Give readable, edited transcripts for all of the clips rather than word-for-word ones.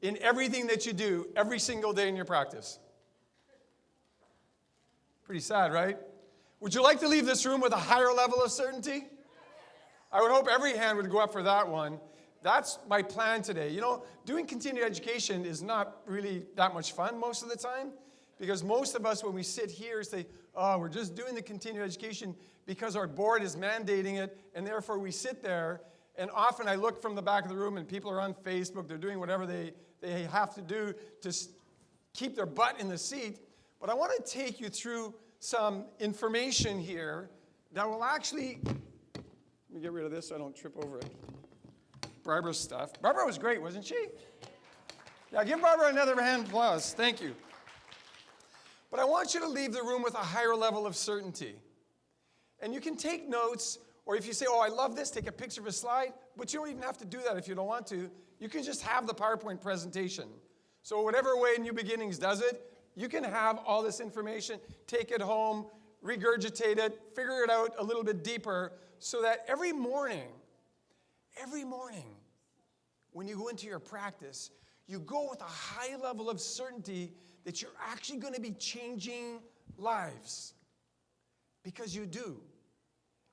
in everything that you do every single day in your practice. Pretty sad, right? Would you like to leave this room with a higher level of certainty? I would hope every hand would go up for that one. That's my plan today. You know, doing continued education is not really that much fun most of the time, because most of us, when we sit here, say, oh, we're just doing the continued education because our board is mandating it, and therefore we sit there. And often I look from the back of the room, and people are on Facebook. They're doing whatever they have to do to keep their butt in the seat. But I want to take you through some information here that will actually, let me get rid of this so I don't trip over it. Barbara's stuff. Barbara was great, wasn't she? Yeah, give Barbara another hand of applause. Thank you. But I want you to leave the room with a higher level of certainty. And you can take notes, or if you say, oh, I love this, take a picture of a slide, but you don't even have to do that if you don't want to. You can just have the PowerPoint presentation. So whatever way New Beginnings does it, you can have all this information, take it home, regurgitate it, figure it out a little bit deeper, so that every morning, when you go into your practice, you go with a high level of certainty that you're actually going to be changing lives. Because you do.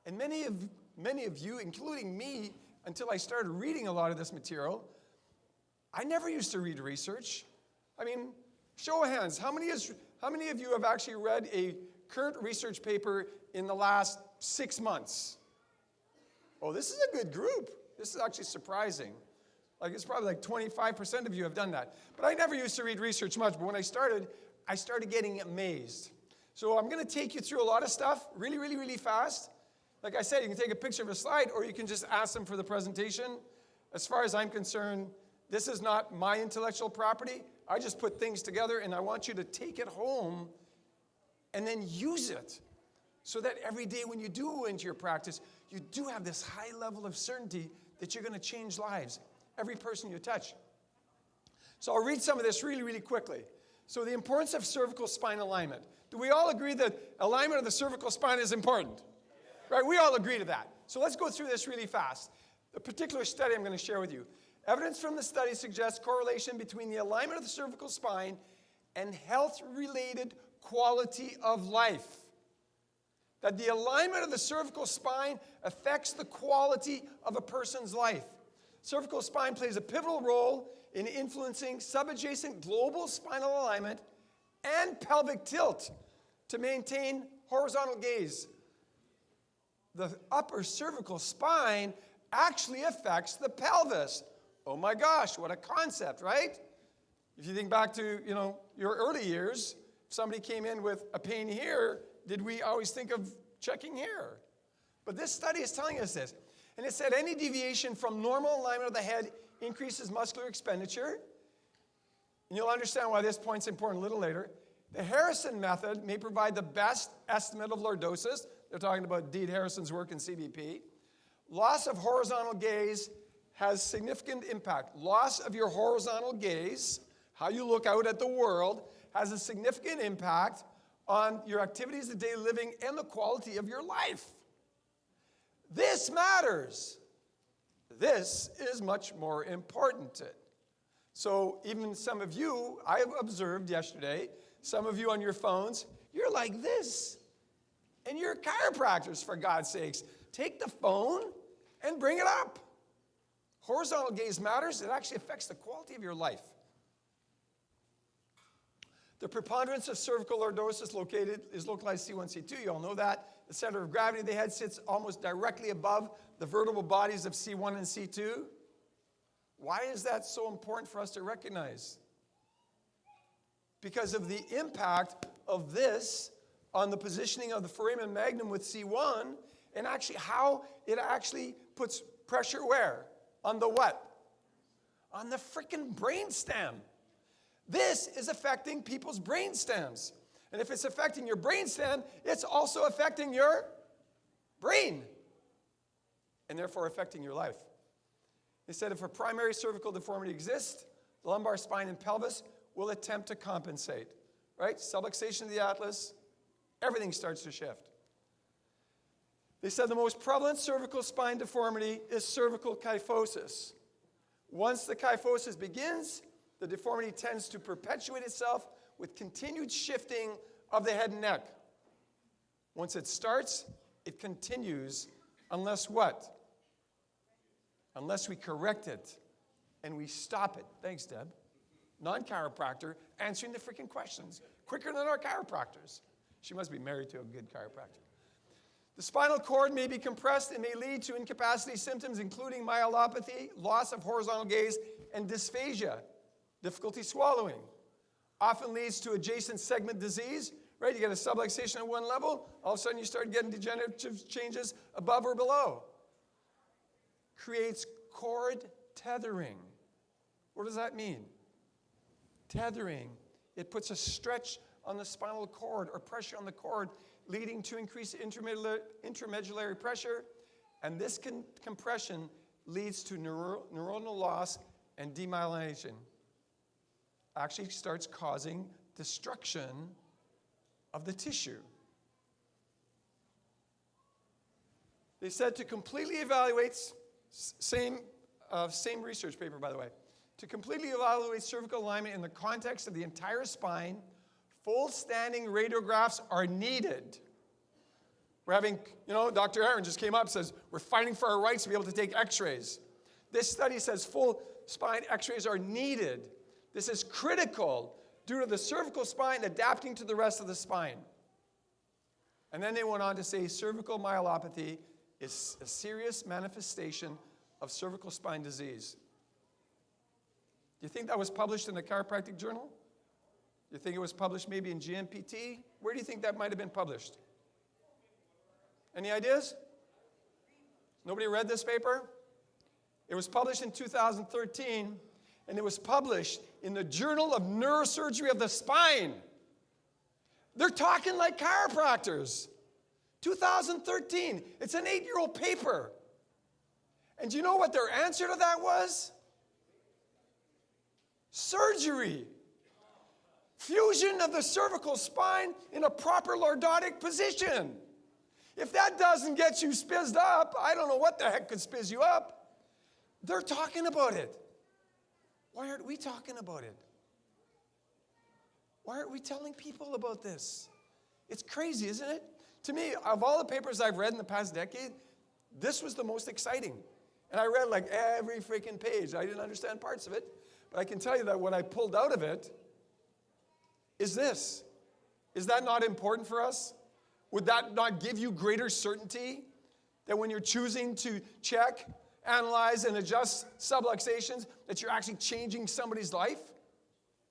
And many of you, including me, until I started reading a lot of this material, I never used to read research. I mean, show of hands, how many of you have actually read a current research paper in the last 6 months? Oh, this is a good group. This is actually surprising. Like, it's probably like 25% of you have done that. But I never used to read research much, but when I started getting amazed. So I'm going to take you through a lot of stuff really, really, really fast. Like I said, you can take a picture of a slide, or you can just ask them for the presentation. As far as I'm concerned, this is not my intellectual property. I just put things together, and I want you to take it home and then use it, so that every day when you do go into your practice, you do have this high level of certainty that you're going to change lives, every person you touch. So I'll read some of this really, really quickly. So the importance of cervical spine alignment. Do we all agree that alignment of the cervical spine is important? Right, we all agree to that. So let's go through this really fast. The particular study I'm going to share with you. Evidence from the study suggests correlation between the alignment of the cervical spine and health-related quality of life. That the alignment of the cervical spine affects the quality of a person's life. Cervical spine plays a pivotal role in influencing subadjacent global spinal alignment and pelvic tilt to maintain horizontal gaze. The upper cervical spine actually affects the pelvis. Oh my gosh, what a concept, right? If you think back to, your early years, if somebody came in with a pain here, did we always think of checking here? But this study is telling us this. And it said any deviation from normal alignment of the head increases muscular expenditure. And you'll understand why this point's important a little later. The Harrison method may provide the best estimate of lordosis. They're talking about Deed Harrison's work in CBP. Loss of horizontal gaze has significant impact. Loss of your horizontal gaze, how you look out at the world, has a significant impact on your activities of daily living and the quality of your life. This matters. This is much more important. So even some of you, I have observed yesterday, some of you on your phones, you're like this. And you're chiropractors, for God's sakes. Take the phone and bring it up. Horizontal gaze matters. It actually affects the quality of your life. The preponderance of cervical lordosis is localized C1, C2. You all know that. The center of gravity of the head sits almost directly above the vertebral bodies of C1 and C2. Why is that so important for us to recognize? Because of the impact of this on the positioning of the foramen magnum with C1, and actually how it actually puts pressure where? On the what? On the frickin' brainstem. This is affecting people's brain stems. And if it's affecting your brainstem, it's also affecting your brain, and therefore affecting your life. They said if a primary cervical deformity exists, the lumbar spine and pelvis will attempt to compensate. Right? Subluxation of the atlas, everything starts to shift. They said the most prevalent cervical spine deformity is cervical kyphosis. Once the kyphosis begins, the deformity tends to perpetuate itself with continued shifting of the head and neck. Once it starts, it continues unless what? Unless we correct it and we stop it. Thanks, Deb. Non-chiropractor answering the freaking questions quicker than our chiropractors. She must be married to a good chiropractor. The spinal cord may be compressed and may lead to incapacity symptoms, including myelopathy, loss of horizontal gaze, and dysphagia, difficulty swallowing. Often leads to adjacent segment disease, right? You get a subluxation at one level, all of a sudden you start getting degenerative changes above or below. Creates cord tethering. What does that mean? Tethering. It puts a stretch on the spinal cord or pressure on the cord, leading to increased intramedullary pressure, and this compression leads to neuronal loss and demyelination. Actually starts causing destruction of the tissue. They said to completely evaluate, same research paper, by the way, to completely evaluate cervical alignment in the context of the entire spine, full standing radiographs are needed. We're having, Dr. Aaron just came up and says, we're fighting for our rights to be able to take x-rays. This study says full spine x-rays are needed. This is critical due to the cervical spine adapting to the rest of the spine. And then they went on to say cervical myelopathy is a serious manifestation of cervical spine disease. Do you think that was published in the Chiropractic Journal? Do you think it was published maybe in GMPT? Where do you think that might have been published? Any ideas? Nobody read this paper? It was published in 2013, and it was published in the Journal of Neurosurgery of the Spine. They're talking like chiropractors. 2013. It's an 8-year-old paper. And do you know what their answer to that was? Surgery. Fusion of the cervical spine in a proper lordotic position. If that doesn't get you spizzed up, I don't know what the heck could spizz you up. They're talking about it. Why aren't we talking about it? Why aren't we telling people about this? It's crazy, isn't it? To me, of all the papers I've read in the past decade, this was the most exciting. And I read like every freaking page. I didn't understand parts of it. But I can tell you that what I pulled out of it is this. Is that not important for us? Would that not give you greater certainty that when you're choosing to check, analyze, and adjust subluxations, that you're actually changing somebody's life?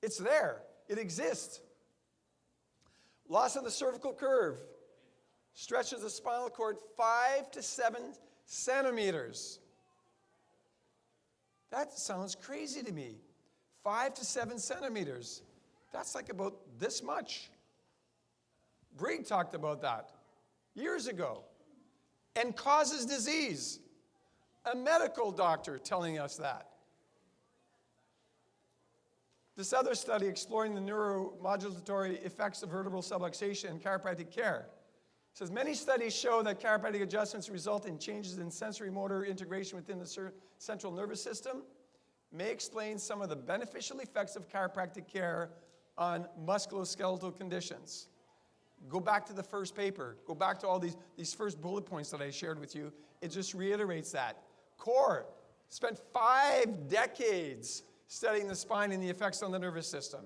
It's there. It exists. Loss of the cervical curve stretches the spinal cord 5 to 7 centimeters. That sounds crazy to me. 5 to 7 centimeters. That's like about this much. Brigg talked about that years ago. And causes disease. A medical doctor telling us that. This other study exploring the neuromodulatory effects of vertebral subluxation and chiropractic care says many studies show that chiropractic adjustments result in changes in sensory motor integration within the central nervous system, may explain some of the beneficial effects of chiropractic care on musculoskeletal conditions. Go back to the first paper. Go back to all these first bullet points that I shared with you. It just reiterates that. Core spent 5 decades studying the spine and the effects on the nervous system.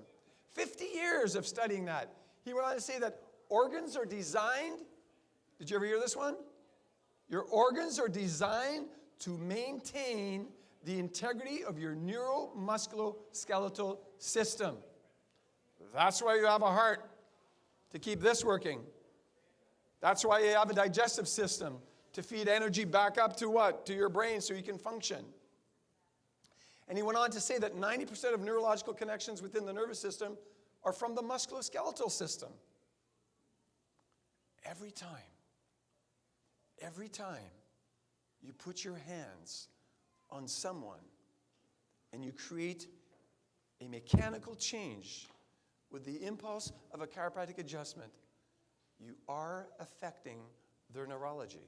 50 years of studying that. He went on to say that organs are designed, did you ever hear this one? Your organs are designed to maintain the integrity of your neuromusculoskeletal system. That's why you have a heart, to keep this working. That's why you have a digestive system, to feed energy back up to what? To your brain so you can function. And he went on to say that 90% of neurological connections within the nervous system are from the musculoskeletal system. Every time you put your hands on someone and you create a mechanical change with the impulse of a chiropractic adjustment, you are affecting their neurology.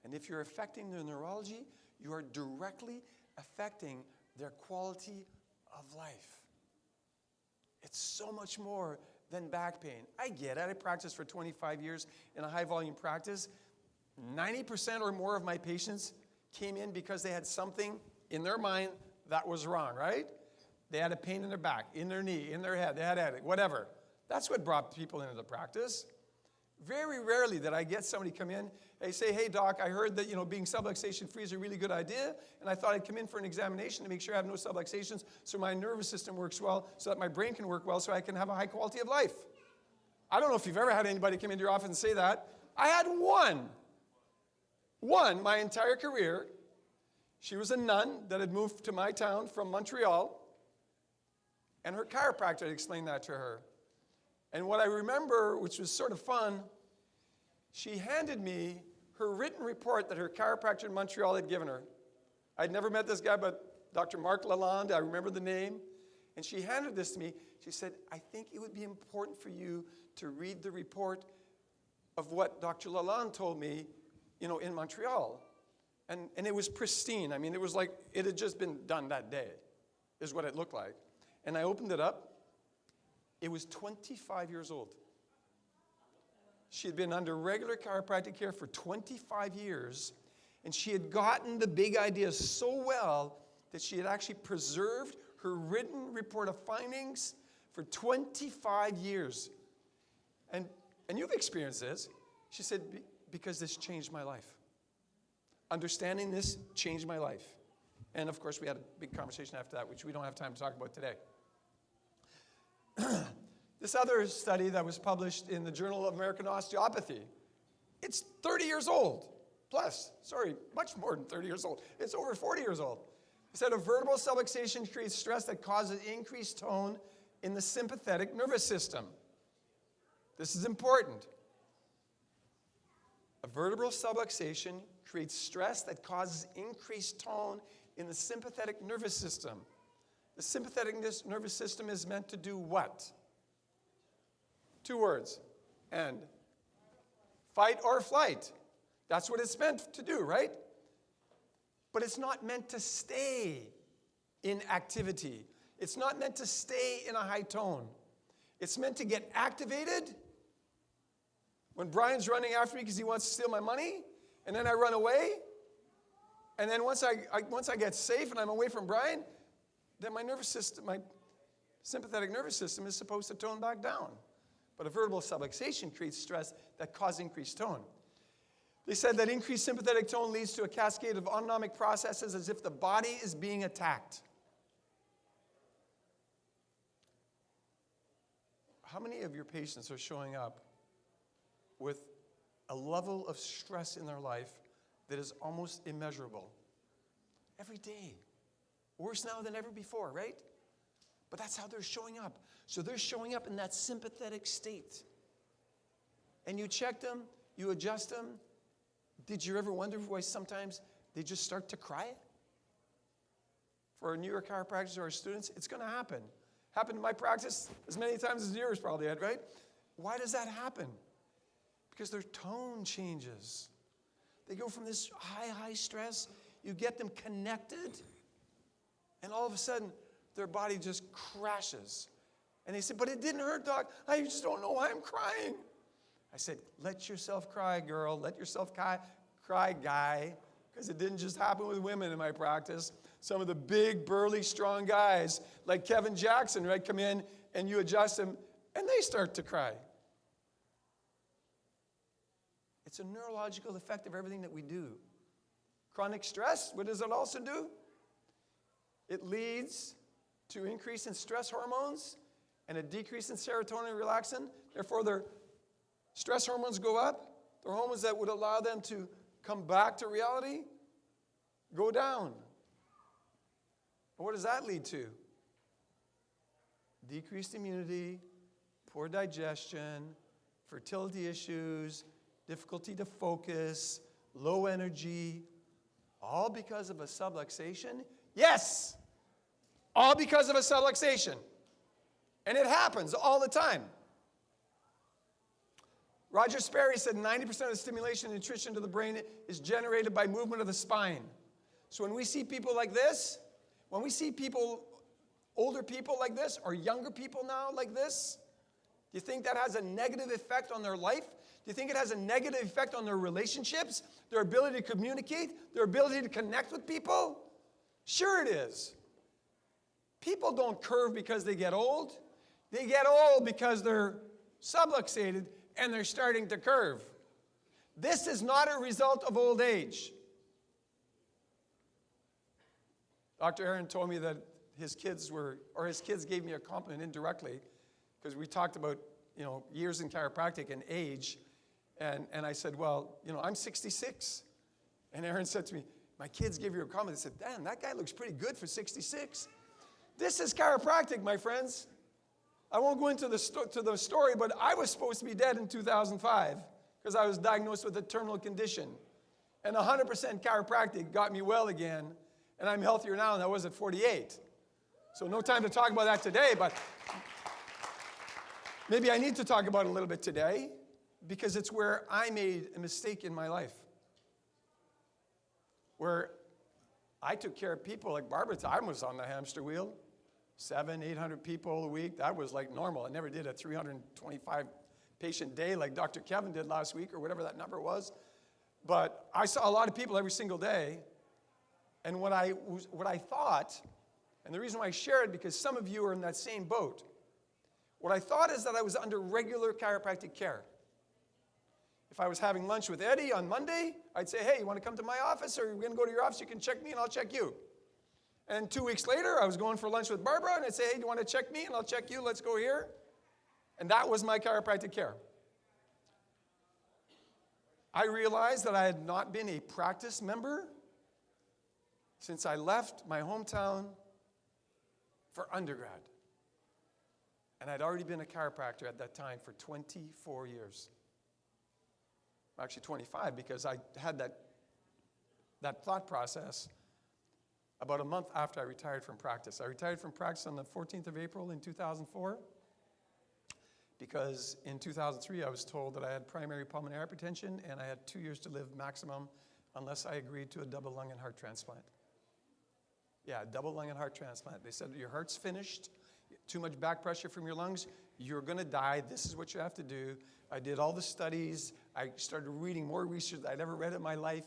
And if you're affecting their neurology, you are directly affecting their quality of life. It's so much more than back pain. I get it. I practiced for 25 years in a high-volume practice. 90% or more of my patients came in because they had something in their mind that was wrong, right? They had a pain in their back, in their knee, in their head, they had a headache, whatever. That's what brought people into the practice. Very rarely did I get somebody come in, they say, hey, doc, I heard that, being subluxation-free is a really good idea, and I thought I'd come in for an examination to make sure I have no subluxations so my nervous system works well, so that my brain can work well, so I can have a high quality of life. I don't know if you've ever had anybody come into your office and say that. I had one my entire career. She was a nun that had moved to my town from Montreal, and her chiropractor had explained that to her. And what I remember, which was sort of fun, she handed me her written report that her chiropractor in Montreal had given her. I'd never met this guy, but Dr. Marc Lalonde, I remember the name. And she handed this to me. She said, I think it would be important for you to read the report of what Dr. Lalonde told me, in Montreal. And it was pristine. I mean, it was like it had just been done that day, is what it looked like. And I opened it up. It was 25 years old. She had been under regular chiropractic care for 25 years, and she had gotten the big ideas so well that she had actually preserved her written report of findings for 25 years. And you've experienced this. She said, because this changed my life. Understanding this changed my life. And of course, we had a big conversation after that, which we don't have time to talk about today. This other study that was published in the Journal of American Osteopathy, it's 30 years old, plus, much more than 30 years old. It's over 40 years old. It said a vertebral subluxation creates stress that causes increased tone in the sympathetic nervous system. This is important. A vertebral subluxation creates stress that causes increased tone in the sympathetic nervous system. The sympathetic nervous system is meant to do what? 2 words. And fight or flight. That's what it's meant to do, right? But it's not meant to stay in activity. It's not meant to stay in a high tone. It's meant to get activated when Brian's running after me because he wants to steal my money, and then I run away. And then once I get safe and I'm away from Brian, then my nervous system, my sympathetic nervous system is supposed to tone back down. But a vertebral subluxation creates stress that causes increased tone. They said that increased sympathetic tone leads to a cascade of autonomic processes as if the body is being attacked. How many of your patients are showing up with a level of stress in their life that is almost immeasurable? Every day. Worse now than ever before, right? But that's how they're showing up. So they're showing up in that sympathetic state. And you check them, you adjust them. Did you ever wonder why sometimes they just start to cry? For our newer chiropractors or our students, it's going to happen. Happened in my practice as many times as yours probably had, right? Why does that happen? Because their tone changes. They go from this high stress, you get them connected, and all of a sudden, their body just crashes. And they say, but it didn't hurt, doc. I just don't know why I'm crying. I said, let yourself cry, girl. Let yourself cry, guy. Because it didn't just happen with women in my practice. Some of the big, burly, strong guys, like Kevin Jackson, right, come in, and you adjust them, and they start to cry. It's a neurological effect of everything that we do. Chronic stress, what does it also do? It leads to increase in stress hormones and a decrease in serotonin and relaxin. Therefore, their stress hormones go up. The hormones that would allow them to come back to reality go down. But what does that lead to? Decreased immunity, poor digestion, fertility issues, difficulty to focus, low energy, all because of a subluxation? Yes! All because of a subluxation. And it happens all the time. Roger Sperry said 90% of the stimulation and nutrition to the brain is generated by movement of the spine. So when we see people like this, when we see people older people like this or younger people now like this? Do you think that has a negative effect on their life? Do you think it has a negative effect on their relationships, their ability to communicate, their ability to connect with people? Sure it is. People don't curve because they get old. They get old because they're subluxated and they're starting to curve. This is not a result of old age. Dr. Aaron told me that his kids gave me a compliment indirectly because we talked about, years in chiropractic and age. And I said, well, I'm 66. And Aaron said to me, my kids gave you a compliment. They said, damn, that guy looks pretty good for 66. This is chiropractic, my friends. I won't go into the story, but I was supposed to be dead in 2005 because I was diagnosed with a terminal condition. And 100% chiropractic got me well again, and I'm healthier now than I was at 48. So no time to talk about that today, but maybe I need to talk about it a little bit today because it's where I made a mistake in my life. Where I took care of people like Barbara. I was on the hamster wheel, 700-800 people a week. That was like normal. I never did a 325 patient day like Dr. Kevin did last week or whatever that number was. But I saw a lot of people every single day. And what I thought, and the reason why I share it, because some of you are in that same boat. What I thought is that I was under regular chiropractic care. If I was having lunch with Eddie on Monday, I'd say, hey, you want to come to my office, or you're going to go to your office? You can check me and I'll check you. And 2 weeks later, I was going for lunch with Barbara, and I'd say, hey, do you want to check me? And I'll check you. Let's go here. And that was my chiropractic care. I realized that I had not been a practice member since I left my hometown for undergrad. And I'd already been a chiropractor at that time for 24 years. Actually 25, because I had that thought process about a month after I retired from practice. I retired from practice on the 14th of April in 2004 because in 2003 I was told that I had primary pulmonary hypertension and I had 2 years to live maximum unless I agreed to a double lung and heart transplant. Yeah, double lung and heart transplant. They said, your heart's finished, too much back pressure from your lungs, you're going to die, this is what you have to do. I did all the studies. I started reading more research than I'd ever read in my life.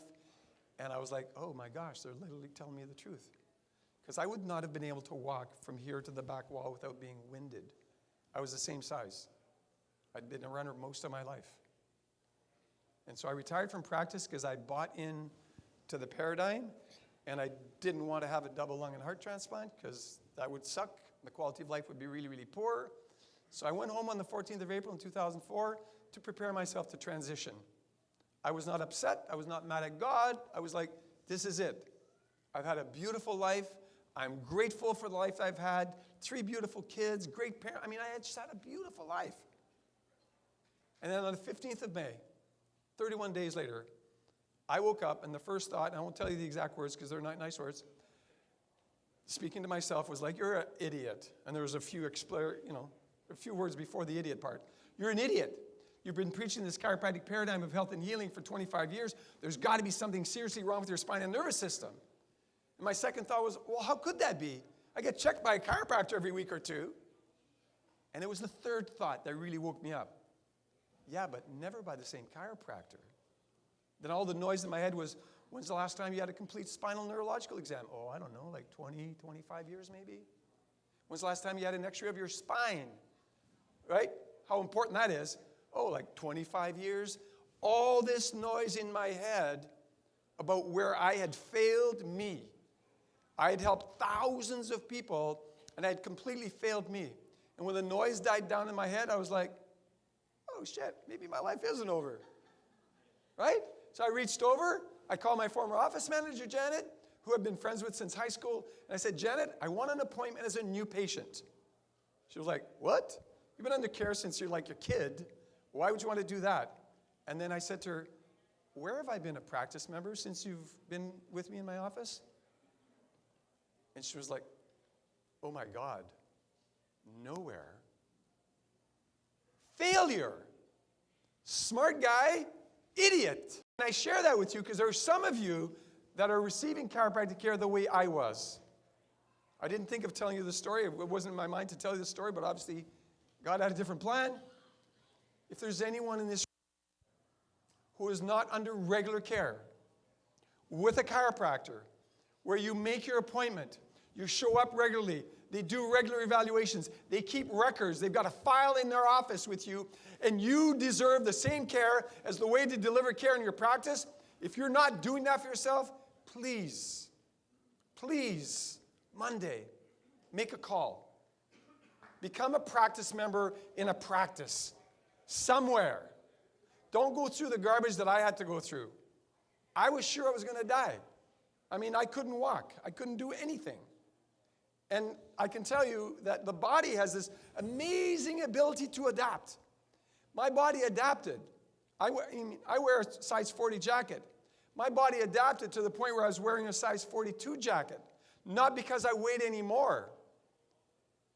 And I was like, oh my gosh, they're literally telling me the truth. Because I would not have been able to walk from here to the back wall without being winded. I was the same size. I'd been a runner most of my life. And so I retired from practice because I bought in to the paradigm. And I didn't want to have a double lung and heart transplant because that would suck. The quality of life would be really, really poor. So I went home on the 14th of April in 2004 to prepare myself to transition. I was not upset. I was not mad at God. I was like, this is it. I've had a beautiful life. I'm grateful for the life I've had. 3 beautiful kids, great parents. I mean, I had just had a beautiful life. And then on the 15th of May, 31 days later, I woke up and the first thought, and I won't tell you the exact words because they're not nice words, speaking to myself was like, you're an idiot. And there was a few words before the idiot part. You're an idiot. You've been preaching this chiropractic paradigm of health and healing for 25 years. There's got to be something seriously wrong with your spine and nervous system. And my second thought was, well, how could that be? I get checked by a chiropractor every week or two. And it was the third thought that really woke me up. Yeah, but never by the same chiropractor. Then all the noise in my head was, when's the last time you had a complete spinal neurological exam? Oh, I don't know, like 20, 25 years maybe? When's the last time you had an x-ray of your spine? Right? How important that is. Oh, like 25 years? All this noise in my head about where I had failed me. I had helped thousands of people, and I had completely failed me. And when the noise died down in my head, I was like, oh, shit, maybe my life isn't over. Right? So I reached over. I called my former office manager, Janet, who I've been friends with since high school. And I said, Janet, I want an appointment as a new patient. She was like, what? You've been under care since you're like a kid. Why would you want to do that? And then I said to her, where have I been a practice member since you've been with me in my office? And she was like, oh my God, nowhere. Failure. Smart guy, idiot. And I share that with you because there are some of you that are receiving chiropractic care the way I was. I didn't think of telling you the story. It wasn't in my mind to tell you the story, but obviously God had a different plan. If there's anyone in this who is not under regular care with a chiropractor, where you make your appointment, you show up regularly, they do regular evaluations, they keep records, they've got a file in their office with you, and you deserve the same care as the way to deliver care in your practice. If you're not doing that for yourself, please, Monday, make a call. Become a practice member in a practice somewhere. Don't go through the garbage that I had to go through. I was sure I was going to die. I mean, I couldn't walk. I couldn't do anything. And I can tell you that the body has this amazing ability to adapt. My body adapted. I wear a size 40 jacket. My body adapted to the point where I was wearing a size 42 jacket. Not because I weighed any more.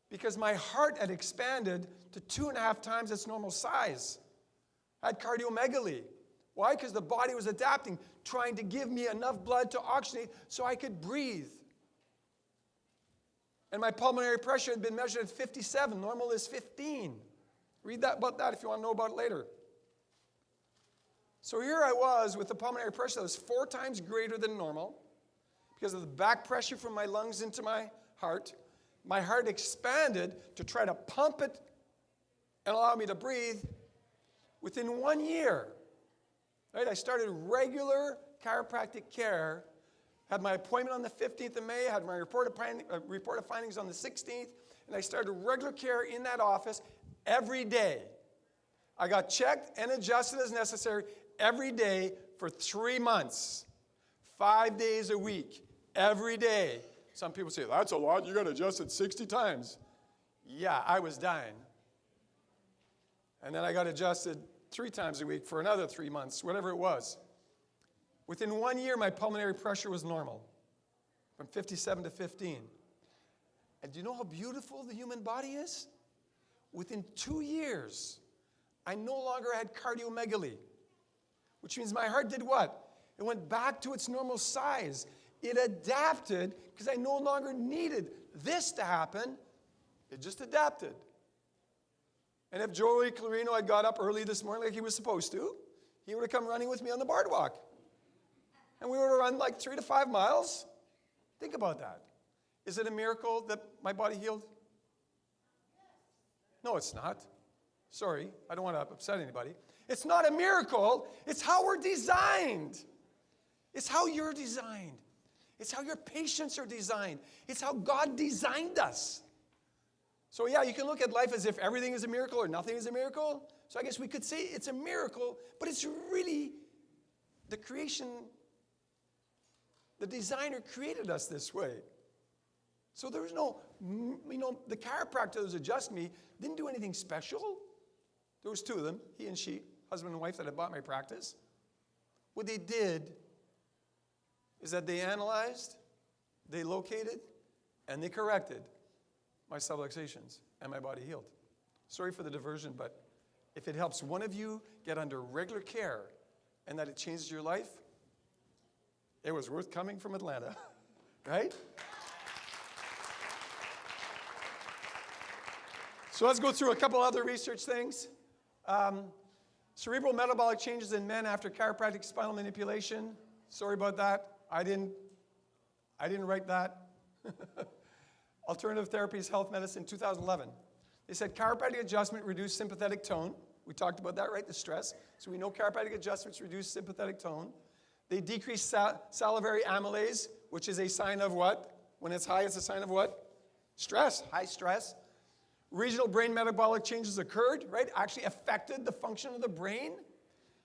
Because my heart had expanded to 2.5 times its normal size. I had cardiomegaly. Why? Because the body was adapting, trying to give me enough blood to oxygenate so I could breathe. And my pulmonary pressure had been measured at 57. Normal is 15. Read about that if you want to know about it later. So here I was with a pulmonary pressure that was 4 times greater than normal because of the back pressure from my lungs into my heart. My heart expanded to try to pump it and allow me to breathe. Within 1 year, right, I started regular chiropractic care, had my appointment on the 15th of May, had my report of findings on the 16th, and I started regular care in that office every day. I got checked and adjusted as necessary every day for 3 months, 5 days a week, every day. Some people say, that's a lot, you got adjusted 60 times. Yeah, I was dying. And then I got adjusted 3 times a week for another 3 months, whatever it was. Within 1 year, my pulmonary pressure was normal, from 57 to 15. And do you know how beautiful the human body is? Within 2 years, I no longer had cardiomegaly, which means my heart did what? It went back to its normal size. It adapted because I no longer needed this to happen. It just adapted. And if Joey Clarino had got up early this morning like he was supposed to, he would have come running with me on the boardwalk. And we would have run like 3 to 5 miles. Think about that. Is it a miracle that my body healed? No, it's not. Sorry, I don't want to upset anybody. It's not a miracle. It's how we're designed. It's how you're designed. It's how your patients are designed. It's how God designed us. So yeah, you can look at life as if everything is a miracle or nothing is a miracle. So I guess we could say it's a miracle, but it's really the creation. The designer created us this way. So there was no, the chiropractor that was adjusting me didn't do anything special. There was 2 of them, he and she, husband and wife that had bought my practice. What they did is that they analyzed, they located, and they corrected my subluxations, and my body healed. Sorry for the diversion, but if it helps one of you get under regular care and that it changes your life, it was worth coming from Atlanta, right? So let's go through a couple other research things. Cerebral metabolic changes in men after chiropractic spinal manipulation. Sorry about that. I didn't write that. Alternative Therapies, Health Medicine, 2011. They said chiropractic adjustment reduced sympathetic tone. We talked about that, right? The stress. So we know chiropractic adjustments reduce sympathetic tone. They decrease salivary amylase, which is a sign of what? When it's high, it's a sign of what? Stress, high stress. Regional brain metabolic changes occurred, right? Actually affected the function of the brain.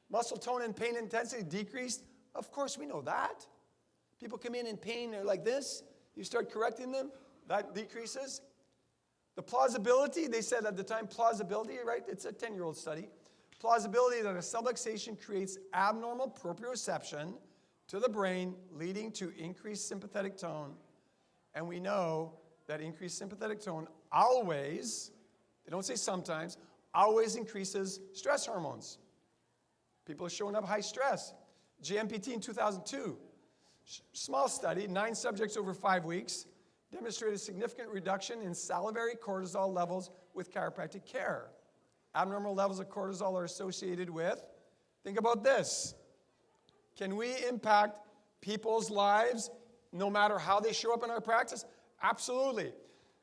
Muscle tone and pain intensity decreased. Of course, we know that. People come in pain, they're like this. You start correcting them, that decreases. The plausibility, they said at the time, plausibility, right? It's a 10-year-old study. Plausibility that a subluxation creates abnormal proprioception to the brain, leading to increased sympathetic tone. And we know that increased sympathetic tone always, they don't say sometimes, always increases stress hormones. People are showing up high stress. JMPT in 2002. Small study, 9 subjects over 5 weeks. demonstrated significant reduction in salivary cortisol levels with chiropractic care. Abnormal levels of cortisol are associated with, think about this, can we impact people's lives no matter how they show up in our practice? Absolutely.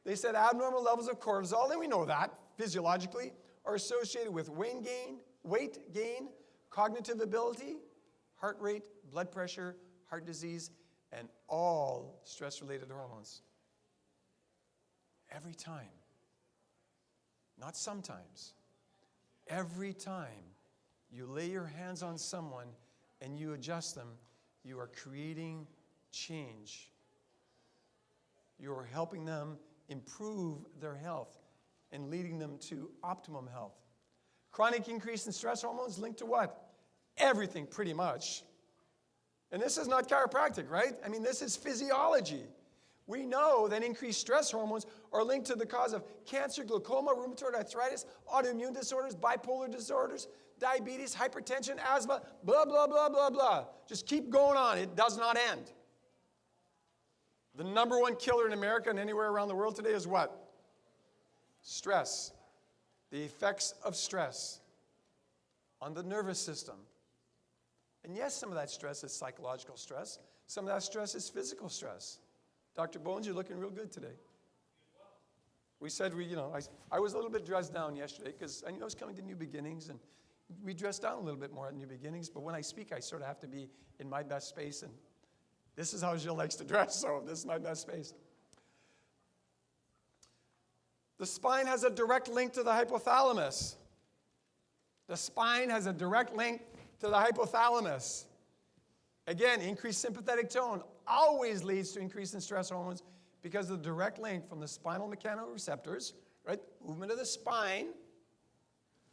They said abnormal levels of cortisol, and we know that physiologically, are associated with weight gain, cognitive ability, heart rate, blood pressure, heart disease, and all stress-related hormones. Every time. Not sometimes. Every time you lay your hands on someone and you adjust them, you are creating change. You are helping them improve their health and leading them to optimum health. Chronic increase in stress hormones linked to what? Everything, pretty much. And this is not chiropractic, right? I mean, this is physiology. We know that increased stress hormones are linked to the cause of cancer, glaucoma, rheumatoid arthritis, autoimmune disorders, bipolar disorders, diabetes, hypertension, asthma, blah, blah, blah, blah, blah. Just keep going on. It does not end. The number one killer in America and anywhere around the world today is what? Stress. The effects of stress on the nervous system. And yes, some of that stress is psychological stress. Some of that stress is physical stress. Dr. Bones, you're looking real good today. We said, I was a little bit dressed down yesterday because I knew I was coming to New Beginnings, and we dressed down a little bit more at New Beginnings, but when I speak, I sort of have to be in my best space, and this is how Gilles likes to dress, so this is my best space. The spine has a direct link to the hypothalamus. The spine has a direct link to the hypothalamus. Again, increased sympathetic tone always leads to increase in stress hormones because of the direct link from the spinal mechanoreceptors, right? Movement of the spine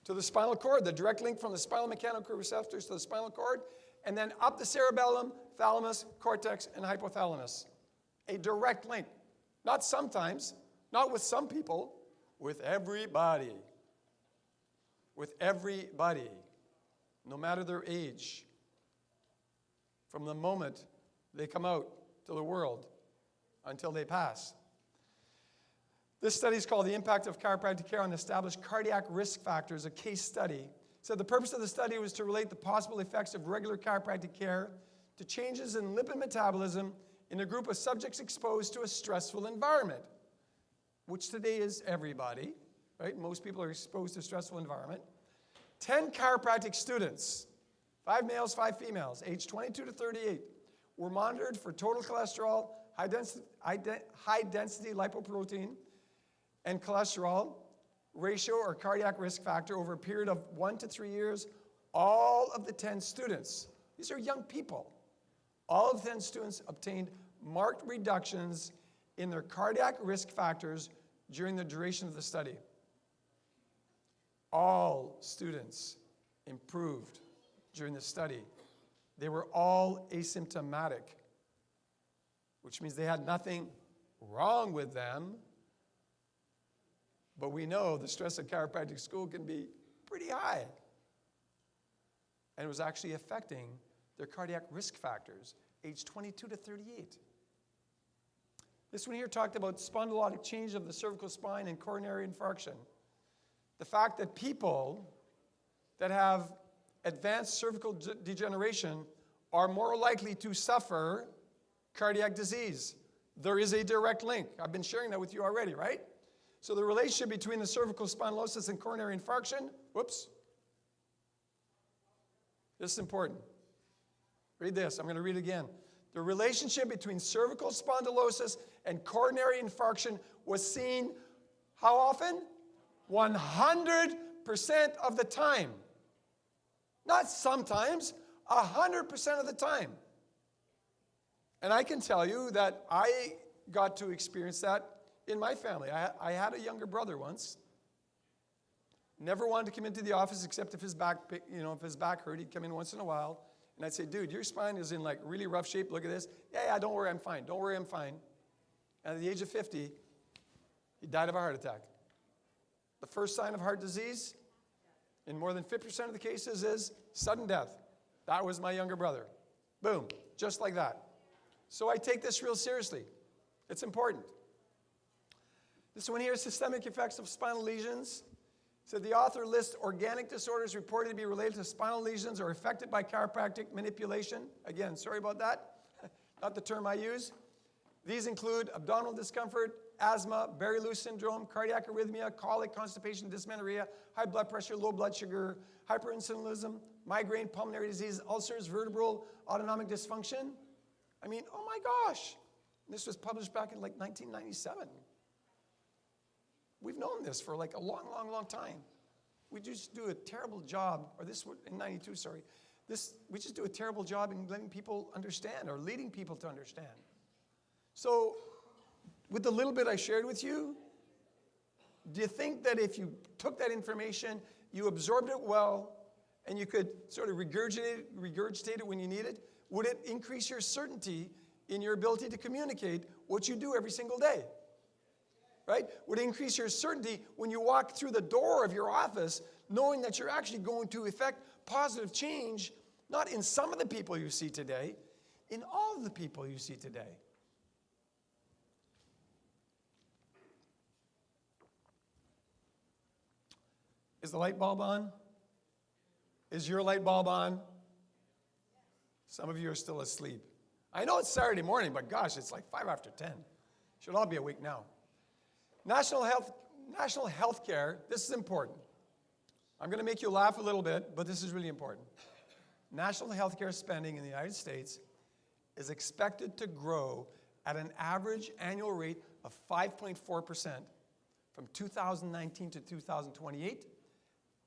to the spinal cord, the direct link from the spinal mechanoreceptors to the spinal cord, and then up the cerebellum, thalamus, cortex, and hypothalamus. A direct link. Not sometimes, not with some people, with everybody. With everybody, no matter their age. From the moment they come out to the world until they pass. This study is called The Impact of Chiropractic Care on Established Cardiac Risk Factors, a case study. So the purpose of the study was to relate the possible effects of regular chiropractic care to changes in lipid metabolism in a group of subjects exposed to a stressful environment, which today is everybody, right? Most people are exposed to a stressful environment. 10 chiropractic students, 5 males, 5 females, aged 22 to 38, were monitored for total cholesterol, high-density lipoprotein, and cholesterol ratio or cardiac risk factor over a period of 1 to 3 years. All of the 10 students, these are young people, all of the 10 students obtained marked reductions in their cardiac risk factors during the duration of the study. All students improved during the study. They were all asymptomatic, which means they had nothing wrong with them. But we know the stress at chiropractic school can be pretty high. And it was actually affecting their cardiac risk factors, age 22 to 38. This one here talked about spondylotic change of the cervical spine and coronary infarction. The fact that people that have advanced cervical degeneration are more likely to suffer cardiac disease. There is a direct link. I've been sharing that with you already, right? So the relationship between the cervical spondylosis and coronary infarction, this is important. Read this. I'm going to read it again. The relationship between cervical spondylosis and coronary infarction was seen how often? 100% of the time. Not sometimes, 100% of the time. And I can tell you that I got to experience that in my family. I had a younger brother once. Never wanted to come into the office except if his back hurt. He'd come in once in a while. And I'd say, dude, your spine is in like really rough shape. Look at this. Yeah, don't worry, I'm fine. Don't worry, I'm fine. And at the age of 50, he died of a heart attack. The first sign of heart disease, in more than 50% of the cases, is sudden death. That was my younger brother. Boom, just like that. So I take this real seriously. It's important. This one here is systemic effects of spinal lesions. So the author lists organic disorders reported to be related to spinal lesions or affected by chiropractic manipulation. Again, sorry about that. Not the term I use. These include abdominal discomfort, asthma, Barré-Lou syndrome, cardiac arrhythmia, colic, constipation, dysmenorrhea, high blood pressure, low blood sugar, hyperinsulinism, migraine, pulmonary disease, ulcers, vertebral, autonomic dysfunction. I mean, oh my gosh. This was published back in like 1997. We've known this for like a long, long, long time. We just do a terrible job, or this in 92, sorry. We just do a terrible job in letting people understand or leading people to understand. So, with the little bit I shared with you, do you think that if you took that information, you absorbed it well, and you could sort of regurgitate it when you need it, would it increase your certainty in your ability to communicate what you do every single day? Right? Would it increase your certainty when you walk through the door of your office, knowing that you're actually going to effect positive change, not in some of the people you see today, in all of the people you see today? Is the light bulb on? Is your light bulb on? Some of you are still asleep. I know it's Saturday morning, but gosh, it's like 5 after 10. Should all be awake now. National health care, this is important. I'm going to make you laugh a little bit, but this is really important. National health care spending in the United States is expected to grow at an average annual rate of 5.4% from 2019 to 2028,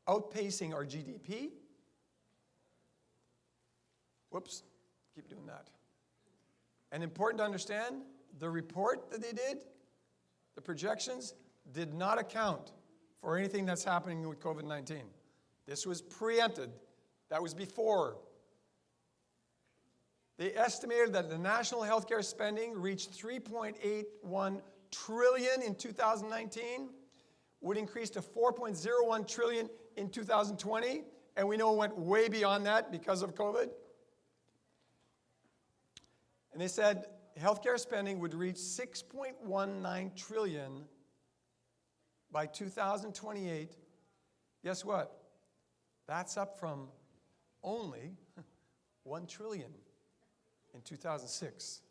outpacing our GDP. Whoops, keep doing that. And important to understand, the report that they did, the projections, did not account for anything that's happening with COVID-19. This was preempted. That was before. They estimated that the national healthcare spending reached $3.81 trillion in 2019, would increase to $4.01 trillion in 2020, and we know it went way beyond that because of COVID. And they said healthcare spending would reach $6.19 trillion by 2028. Guess what? That's up from only $1 trillion in 2006.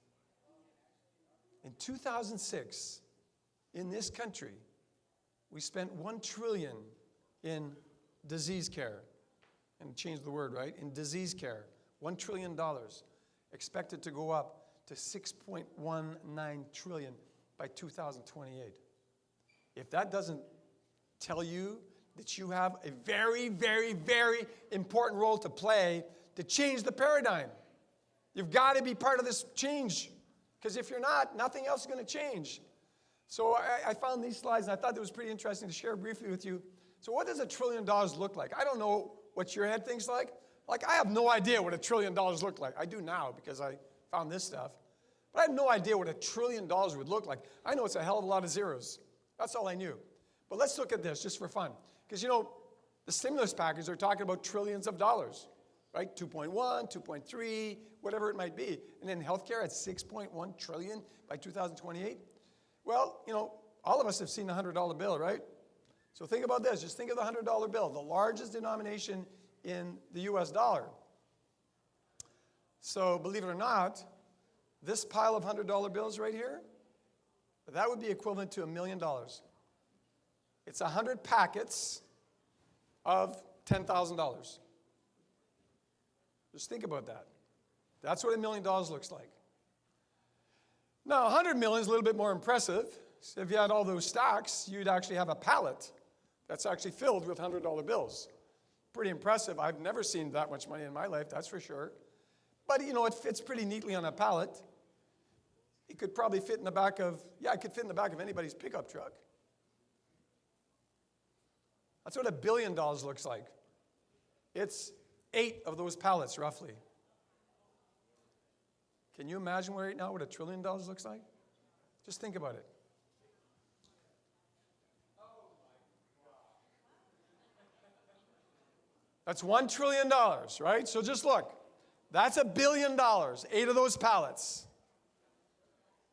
In 2006, in this country, we spent $1 trillion in disease care. And change the word, right? In disease care. $1 trillion. Expected to go up to $6.19 trillion by 2028. If that doesn't tell you that you have a very, very, very important role to play to change the paradigm, you've got to be part of this change. Because if you're not, nothing else is going to change. So I found these slides, and I thought it was pretty interesting to share briefly with you. So what does $1 trillion look like? I don't know what your head thinks like. Like, I have no idea what $1 trillion looked like. I do now because I found this stuff. But I have no idea what $1 trillion would look like. I know it's a hell of a lot of zeros. That's all I knew. But let's look at this just for fun. Because, you know, the stimulus package, they're talking about trillions of dollars, right? 2.1, 2.3, whatever it might be. And then healthcare at 6.1 trillion by 2028. Well, you know, all of us have seen the $100 bill, right? So think about this. Just think of the $100 bill, the largest denomination in the US dollar. So believe it or not, this pile of $100 bills right here, that would be equivalent to $1 million. It's 100 packets of $10,000. Just think about that. That's what $1 million looks like. Now, 100 million is a little bit more impressive. So if you had all those stacks, you'd actually have a pallet that's actually filled with $100 bills. Pretty impressive. I've never seen that much money in my life, that's for sure. But, you know, it fits pretty neatly on a pallet. It could probably fit in the back of, it could fit in the back of anybody's pickup truck. That's what $1 billion looks like. It's 8 of those pallets, roughly. Can you imagine right now what $1 trillion looks like? Just think about it. That's $1 trillion, right? So just look. That's $1 billion, 8 of those pallets.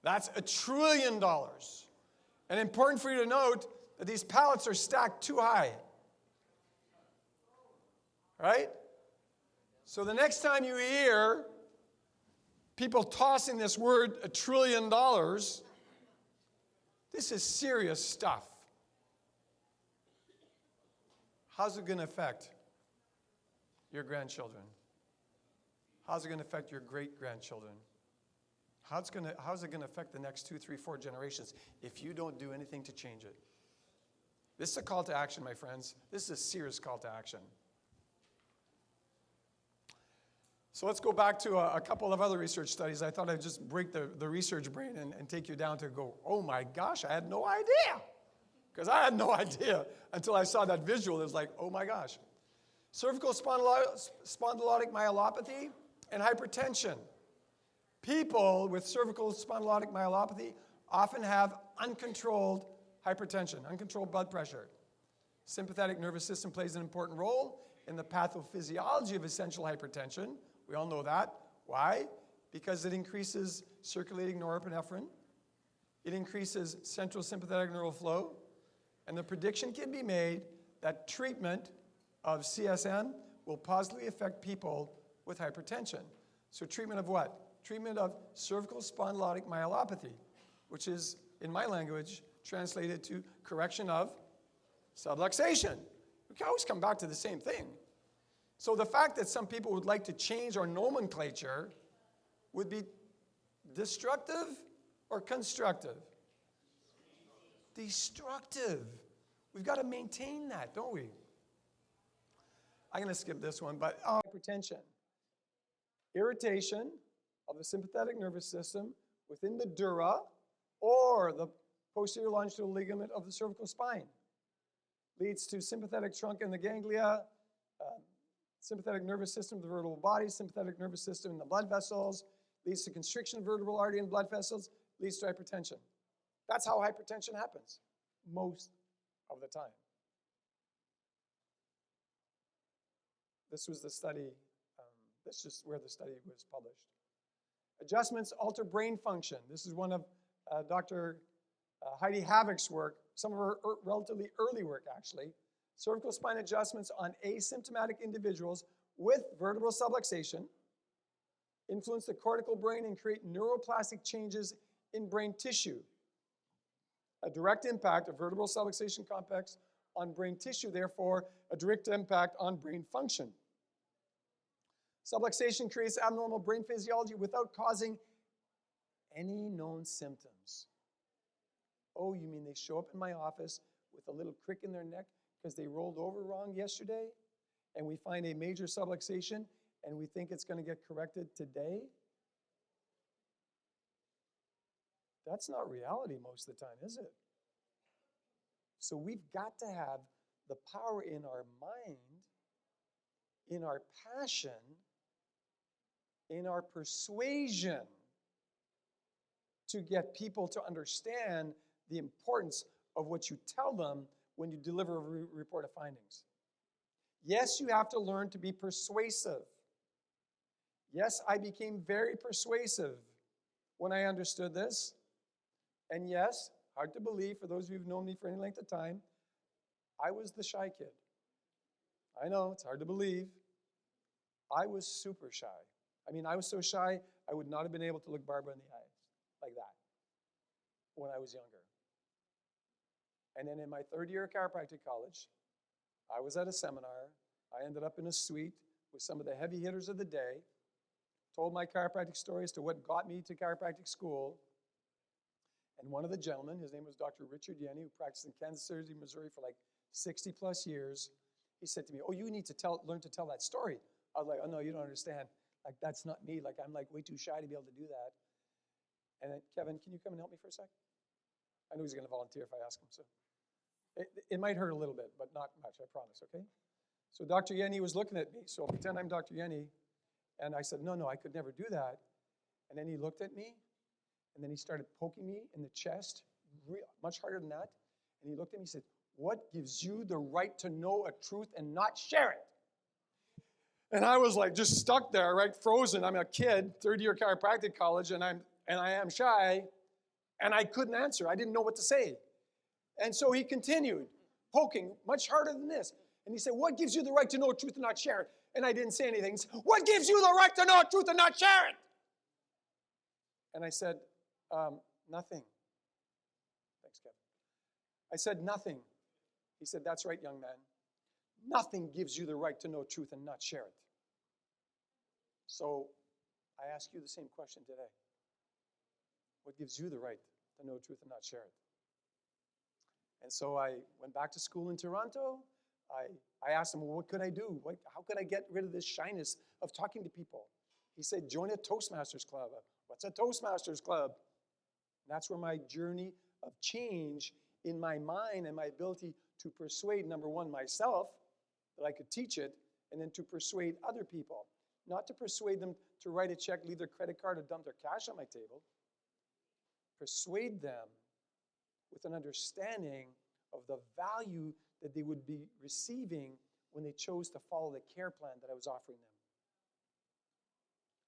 That's $1 trillion. And important for you to note that these pallets are stacked too high. Right? So the next time you hear people tossing this word $1 trillion, this is serious stuff. How's it going to affect your grandchildren? How's it going to affect your great-grandchildren? How's it going to affect the next 2, 3, 4 generations if you don't do anything to change it? This is a call to action, my friends. This is a serious call to action. So let's go back to a couple of other research studies. I thought I'd just break the research brain and take you down to go, oh my gosh, I had no idea. Because I had no idea until I saw that visual. It was like, oh my gosh. Cervical spondylotic myelopathy and hypertension. People with cervical spondylotic myelopathy often have uncontrolled hypertension, uncontrolled blood pressure. Sympathetic nervous system plays an important role in the pathophysiology of essential hypertension. We all know that. Why? Because it increases circulating norepinephrine. It increases central sympathetic neural flow. And the prediction can be made that treatment of CSN will positively affect people with hypertension. So treatment of what? Treatment of cervical spondylotic myelopathy, which is, in my language, translated to correction of subluxation. We can always come back to the same thing. So the fact that some people would like to change our nomenclature would be destructive or constructive? Destructive. We've got to maintain that, don't we? I'm going to skip this one, but hypertension. Irritation of the sympathetic nervous system within the dura or the posterior longitudinal ligament of the cervical spine leads to sympathetic trunk in the ganglia, sympathetic nervous system of the vertebral body, sympathetic nervous system in the blood vessels, leads to constriction of vertebral artery and blood vessels, leads to hypertension. That's how hypertension happens most of the time. This was the study, this is where the study was published. Adjustments alter brain function. This is one of Dr. Heidi Havoc's work, some of her relatively early work actually. Cervical spine adjustments on asymptomatic individuals with vertebral subluxation influence the cortical brain and create neuroplastic changes in brain tissue. A direct impact of vertebral subluxation complex on brain tissue, therefore, a direct impact on brain function. Subluxation creates abnormal brain physiology without causing any known symptoms. Oh, you mean they show up in my office with a little crick in their neck because they rolled over wrong yesterday, and we find a major subluxation, and we think it's going to get corrected today? That's not reality most of the time, is it? So we've got to have the power in our mind, in our passion, in our persuasion to get people to understand the importance of what you tell them when you deliver a report of findings. Yes, you have to learn to be persuasive. Yes, I became very persuasive when I understood this. And yes, hard to believe, for those of you who've known me for any length of time, I was the shy kid. I know, it's hard to believe. I was super shy. I mean, I was so shy, I would not have been able to look Barbara in the eyes like that when I was younger. And then in my third year of chiropractic college, I was at a seminar. I ended up in a suite with some of the heavy hitters of the day, told my chiropractic story as to what got me to chiropractic school. And one of the gentlemen, his name was Dr. Richard Yenny, who practiced in Kansas City, Missouri for like 60 plus years. He said to me, oh, you need to learn to tell that story. I was like, oh no, you don't understand. Like, that's not me. Like, I'm like way too shy to be able to do that. And then, Kevin, can you come and help me for a sec? I knew he was going to volunteer if I asked him, so. It might hurt a little bit, but not much, I promise, okay? So Dr. Yenny was looking at me, so I'll pretend I'm Dr. Yenny. And I said, no, I could never do that. And then he looked at me, and then he started poking me in the chest, much harder than that. And he looked at me and said, what gives you the right to know a truth and not share it? And I was like just stuck there, right, frozen. I'm a kid, third year chiropractic college, and I am shy, and I couldn't answer. I didn't know what to say. And so he continued, poking much harder than this. And he said, what gives you the right to know truth and not share it? And I didn't say anything. He said, what gives you the right to know truth and not share it? And I said, nothing. Thanks, Kevin. I said, nothing. He said, that's right, young man. Nothing gives you the right to know truth and not share it. So I ask you the same question today. What gives you the right to know truth and not share it? And so I went back to school in Toronto. I asked him, well, what could I do? How could I get rid of this shyness of talking to people? He said, join a Toastmasters club. What's a Toastmasters club? And that's where my journey of change in my mind and my ability to persuade, number one, myself, that I could teach it, and then to persuade other people. Not to persuade them to write a check, leave their credit card, or dump their cash on my table. Persuade them with an understanding of the value that they would be receiving when they chose to follow the care plan that I was offering them.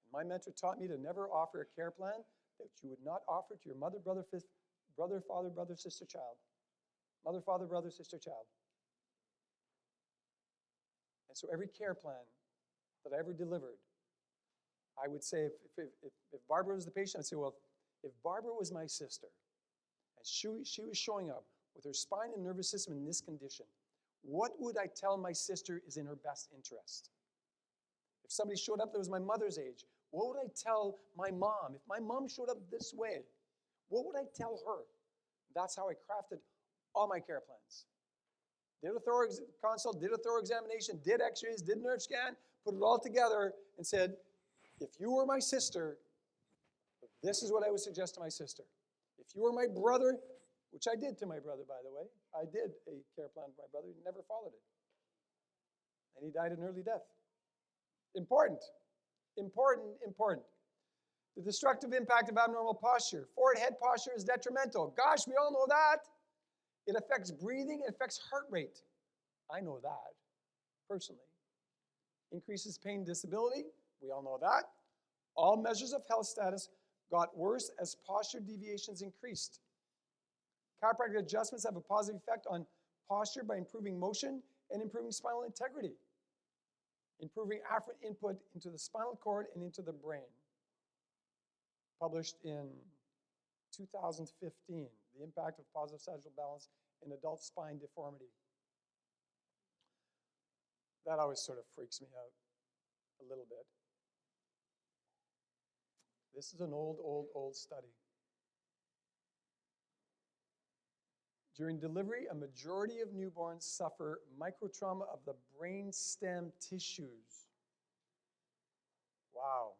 And my mentor taught me to never offer a care plan that you would not offer to your mother, brother, father, brother, sister, child. Mother, father, brother, sister, child. And so every care plan that I ever delivered, I would say, if Barbara was the patient, I'd say, well, if Barbara was my sister, and she was showing up with her spine and nervous system in this condition, what would I tell my sister is in her best interest? If somebody showed up that was my mother's age, what would I tell my mom? If my mom showed up this way, what would I tell her? That's how I crafted all my care plans. Did a thorough consult, did a thorough examination, did x-rays, did nerve scan, put it all together and said, if you were my sister, this is what I would suggest to my sister. If you were my brother, which I did to my brother, by the way, I did a care plan for my brother. He never followed it. And he died an early death. Important, important, important. The destructive impact of abnormal posture. Forward head posture is detrimental. Gosh, we all know that. It affects breathing, it affects heart rate. I know that, personally. Increases pain and disability. We all know that. All measures of health status got worse as posture deviations increased. Chiropractic adjustments have a positive effect on posture by improving motion and improving spinal integrity, improving afferent input into the spinal cord and into the brain. Published in 2015, The Impact of Positive Sagittal Balance in Adult Spine Deformity. That always sort of freaks me out a little bit. This is an old study. During delivery, a majority of newborns suffer microtrauma of the brain stem tissues. Wow.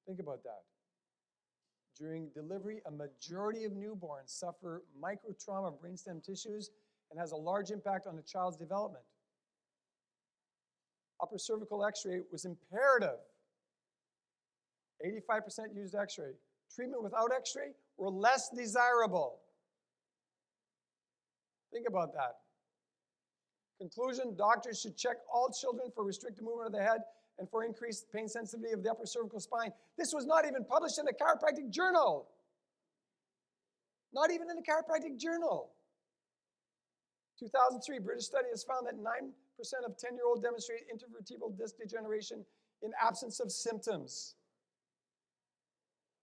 Think about that. During delivery, a majority of newborns suffer microtrauma of brainstem tissues and has a large impact on the child's development. Upper cervical x-ray was imperative. 85% used x-ray. Treatment without x-ray were less desirable. Think about that. Conclusion, doctors should check all children for restricted movement of the head and for increased pain sensitivity of the upper cervical spine. This was not even published in a chiropractic journal. Not even in a chiropractic journal. 2003, British study has found that 9% of 10-year-olds demonstrate intervertebral disc degeneration in absence of symptoms.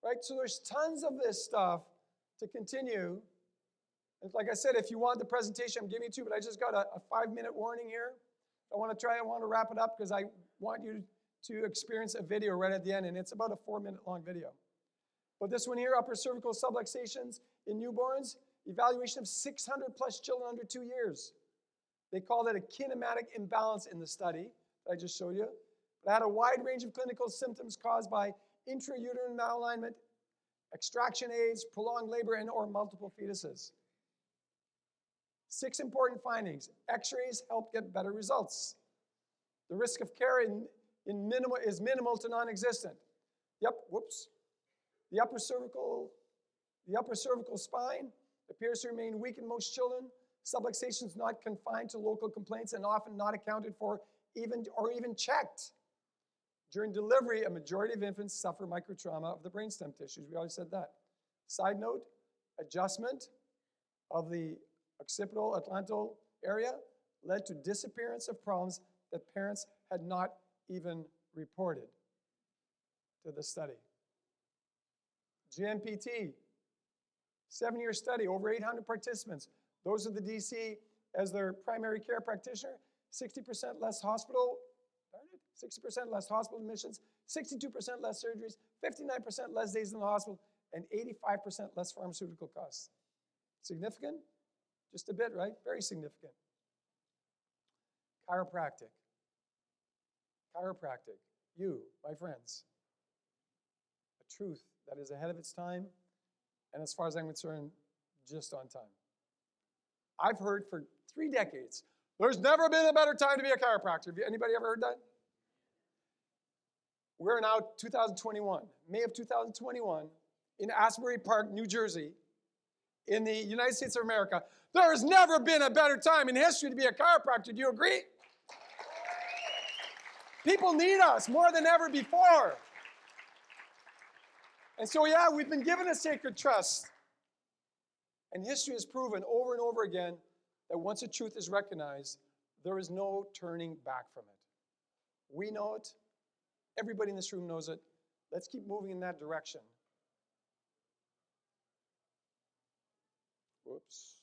Right? So there's tons of this stuff to continue. And like I said, if you want the presentation, I'm giving it to you, but I just got a 5-minute warning here. I want to wrap it up because I want you to experience a video right at the end, and it's about a 4-minute long video. But this one here, upper cervical subluxations in newborns, evaluation of 600 plus children under 2 years. They called it a kinematic imbalance in the study that I just showed you. It had a wide range of clinical symptoms caused by intrauterine malalignment, extraction aids, prolonged labor, and or multiple fetuses. 6 important findings. X-rays help get better results. The risk of care is minimal to non-existent. The upper cervical spine appears to remain weak in most children. Subluxations not confined to local complaints and often not accounted for even checked. During delivery, a majority of infants suffer microtrauma of the brainstem tissues. We always said that. Side note, adjustment of the occipital atlantal area led to disappearance of problems that parents had not even reported to the study. GMPT, 7-year study, over 800 participants. Those of the DC as their primary care practitioner, 60% less hospital, 60% less hospital admissions, 62% less surgeries, 59% less days in the hospital, and 85% less pharmaceutical costs. Significant? Just a bit, right? Very significant. Chiropractic. Chiropractic. You, my friends. A truth that is ahead of its time, and as far as I'm concerned, just on time. I've heard for 3 decades, there's never been a better time to be a chiropractor. Have anybody ever heard that? We're now 2021, May of 2021, in Asbury Park, New Jersey, in the United States of America. There has never been a better time in history to be a chiropractor. Do you agree? People need us more than ever before. And so, yeah, we've been given a sacred trust. And history has proven over and over again that once a truth is recognized, there is no turning back from it. We know it. Everybody in this room knows it. Let's keep moving in that direction. Whoops.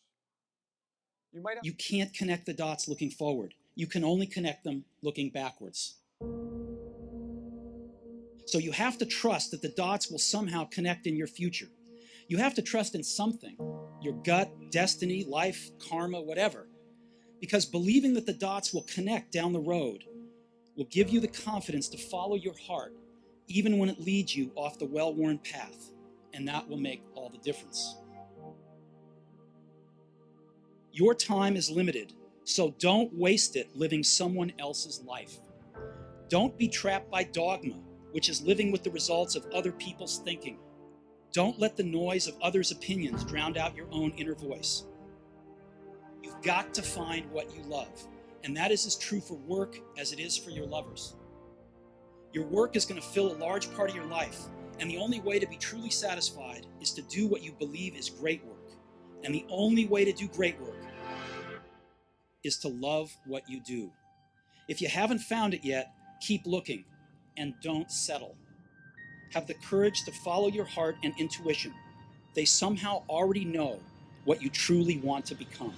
You can't connect the dots looking forward. You can only connect them looking backwards. So you have to trust that the dots will somehow connect in your future. You have to trust in something, your gut, destiny, life, karma, whatever. Because believing that the dots will connect down the road will give you the confidence to follow your heart, even when it leads you off the well-worn path. And that will make all the difference. Your time is limited, so don't waste it living someone else's life. Don't be trapped by dogma, which is living with the results of other people's thinking. Don't let the noise of others' opinions drown out your own inner voice. You've got to find what you love, and that is as true for work as it is for your lovers. Your work is going to fill a large part of your life, and the only way to be truly satisfied is to do what you believe is great work. And the only way to do great work is to love what you do. If you haven't found it yet, keep looking and don't settle. Have the courage to follow your heart and intuition. They somehow already know what you truly want to become.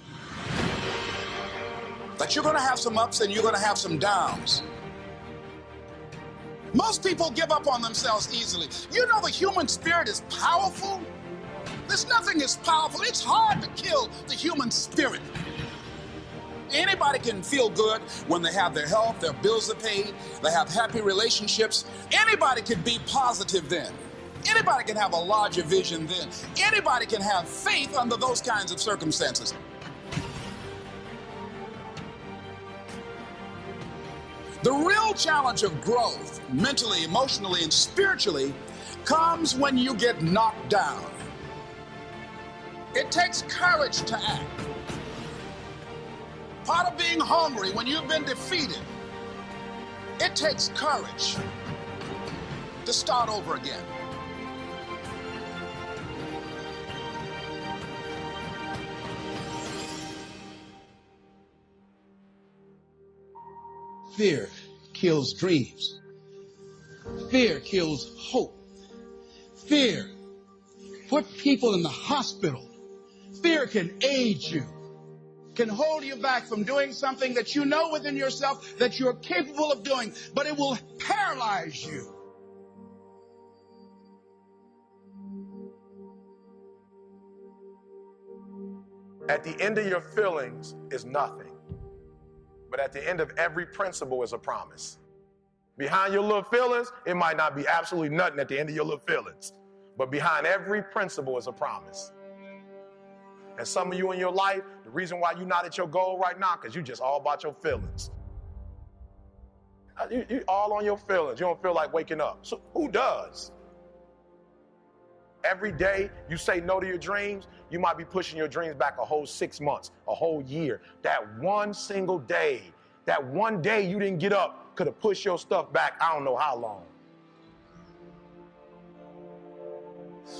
That you're going to have some ups and you're going to have some downs. Most people give up on themselves easily. You know the human spirit is powerful. There's nothing as powerful. It's hard to kill the human spirit. Anybody can feel good when they have their health, their bills are paid, they have happy relationships. Anybody can be positive then. Anybody can have a larger vision then. Anybody can have faith under those kinds of circumstances. The real challenge of growth, mentally, emotionally, and spiritually, comes when you get knocked down. It takes courage to act. Part of being hungry when you've been defeated, it takes courage to start over again. Fear kills dreams. Fear kills hope. Fear put people in the hospital. Fear can age you, can hold you back from doing something that you know within yourself that you're capable of doing, but it will paralyze you. At the end of your feelings is nothing. But at the end of every principle is a promise. Behind your little feelings, it might not be absolutely nothing at the end of your little feelings. But behind every principle is a promise. And some of you in your life, the reason why you're not at your goal right now, because you just all about your feelings. You all on your feelings. You don't feel like waking up. So who does? Every day you say no to your dreams, you might be pushing your dreams back a whole 6 months, a whole year. That one single day, that one day you didn't get up could have pushed your stuff back I don't know how long.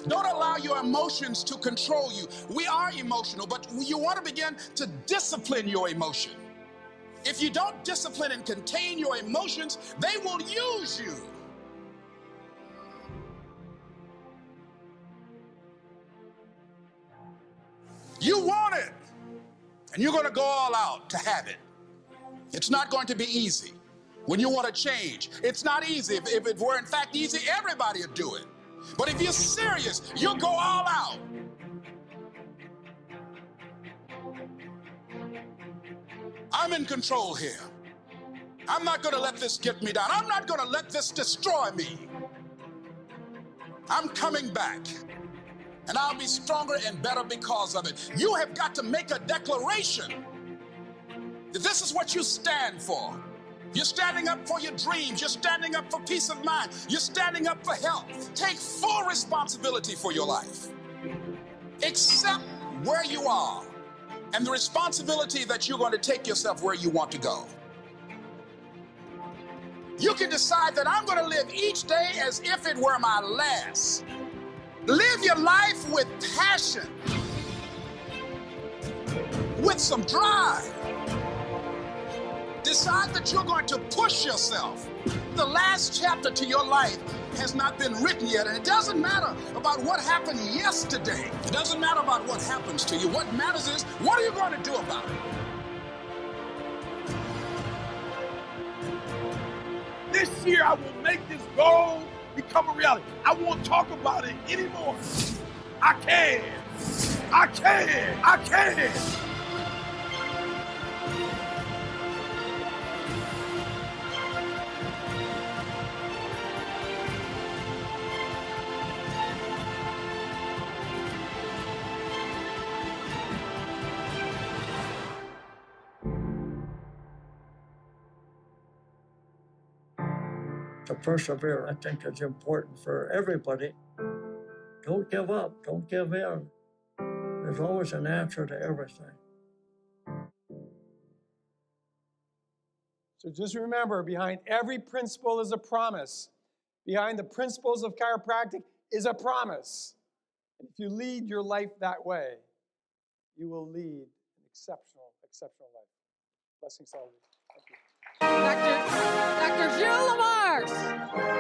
Don't allow your emotions to control you. We are emotional, but you want to begin to discipline your emotion. If you don't discipline and contain your emotions, they will use you. You want it, and you're going to go all out to have it. It's not going to be easy. When you want to change, it's not easy. If it were in fact easy, everybody would do it. But if you're serious, you'll go all out. I'm in control here. I'm not going to let this get me down. I'm not going to let this destroy me. I'm coming back. And I'll be stronger and better because of it. You have got to make a declaration that this is what you stand for. You're standing up for your dreams. You're standing up for peace of mind. You're standing up for health. Take full responsibility for your life. Accept where you are and the responsibility that you're going to take yourself where you want to go. You can decide that I'm going to live each day as if it were my last. Live your life with passion, with some drive. Decide that you're going to push yourself. The last chapter to your life has not been written yet, and it doesn't matter about what happened yesterday. It doesn't matter about what happens to you. What matters is, what are you going to do about it? This year, I will make this goal become a reality. I won't talk about it anymore. I can. I can. I can. To persevere, I think is important for everybody. Don't give up. Don't give in. There's always an answer to everything. So just remember, behind every principle is a promise. Behind the principles of chiropractic is a promise. And if you lead your life that way, you will lead an exceptional life. Blessings to all of you. Thank you. Dr. Gilles LaMarche.